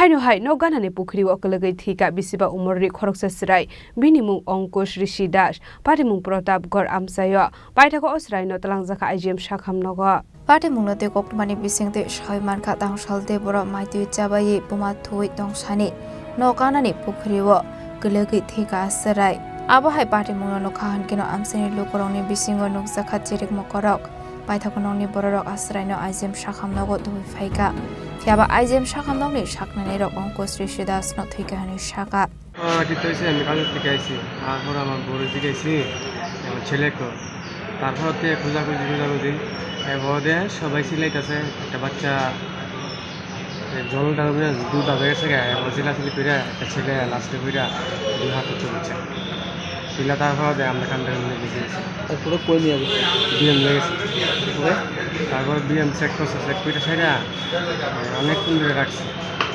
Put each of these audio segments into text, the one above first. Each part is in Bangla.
Haino hai no ganani Pukhirio Kwlwngwi Thwikha Bisiba Umarni Khoroksa Chwrai binimung Ankush Rishi Das patimung Protap Gor Amsayo paithako Osrai no talangjaka IGM Shakhamnogo patimung no te kokmani bisingte Shaiman kha tangsalte boro maitui chabai puma thui tongsani no ganani Pukhirio Kwlwngwi Thwikha Chwrai abo hai patimung no khahan kino amsani lokorongni bisingo nukjaka chirik mokorok paithako nongni bororok Asrai no IGM Shakhamnogo dui phaika Tiaba IGM Shakhamnogni Shaknani rok Ankush Rishi Das no Thwikha hani Shaka Ditoise আমি কাজ থেকে আইছি তারপর আমার বড় জিগাইছি আমার ছেলেকে তারপরতে খোঁজাখুঁজি এবারে সবাই সিলাইতেছে একটা বাচ্চা জল ডালবে দুধ আবে গেছে এবার সিলাসিলি করে একটা ছেলে লাস্টে কইরা দুই হাতে চলছে সিলা তারপরে আমরা কান্দে নিয়ে গেছি তারপরে কই নিয়ে গেছে বিএম নিয়ে গেছি তারপরে বিএম চেক করছে চেক করে সেটা অনেকক্ষণ ধরে রাখছে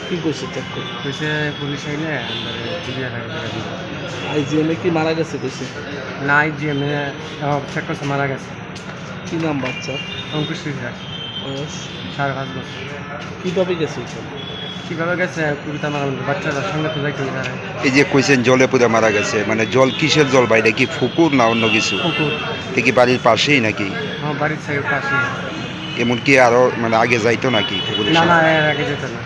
কি করছে চেক করে কইছে পুলিশ আইলে আমরা জিবিয়া টাকা করে দিব আইজিএমে কি মারা গেছে কইছে না আইজিএমে চেক করছে মারা গেছে কি নাম বাচ্চা অঙ্কুশ রিশি বয়স 5.5 বছর কিভাবে গেছে কিভাবে গেছে কুড়িটা মারা বাচ্চাদের সঙ্গে তো যাইতে পারে এই যে কইছেন জলে পুরে মারা গেছে মানে জল কিসের জল বাইরে কি পুকুর না অন্য কিছু পুকুর কি বাড়ির পাশেই নাকি হ্যাঁ বাড়ির পাশে এমন কি আরো মানে আগে যাইতো নাকি পুকুরে না না এর আগে যেত না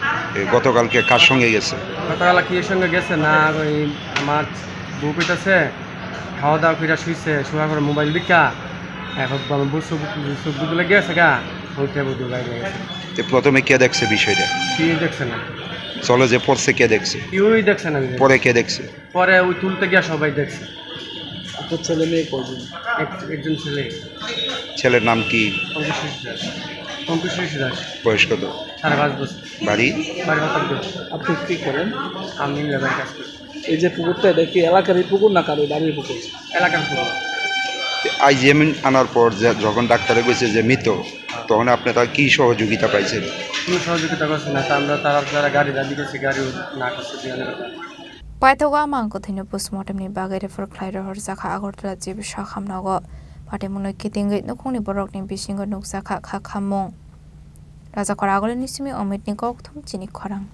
গতকালকে কার সঙ্গে গেছে গতকাল কি এর সঙ্গে গেছে না ওই আমার বউ কইতাছে খাওয়া দাওয়া কইরা শুইছে শোয়া করে মোবাইল বিকা এখন বুঝলে গেছে গা ওইটা বুঝতে বাইরে গেছে প্রথমে কে দেখছে বিষয়টা কি দেখছে না চলে যে পড়ছে কে দেখছে কেউই দেখছে না পরে কে দেখছে পরে ওই তুলতে গিয়া সবাই দেখছে আপনার ছেলে মেয়ে কয়জন একজন ছেলে ছেলের নাম কি অঙ্কুশ রিশি দাস বয়স কত 5.5 বছর বাড়ি আপনি কি করেন আমি লেবার কাজ করি এই যে পুকুরটা এটা কি এলাকারই পুকুর না কারো বাড়ির পুকুর এলাকার পুকুর আইজিএম আনার পর যখন ডাক্তারে কইছে যে মৃত তখন আপনি তার কি সহযোগিতা পাইছেন কোনো সহযোগিতা করছে না আমরা তারা গাড়ি দাবি করছে গাড়ি না করছে Paithago amangko thino postmortem ni bagai refer khlairo horjaka Agortala jibi Shakhamnogo patimung no kitingei nokongni borok ni bisingo nukjaka khakhamung Raja Khoragole nisimi Omit ni kok thum Chini Khorang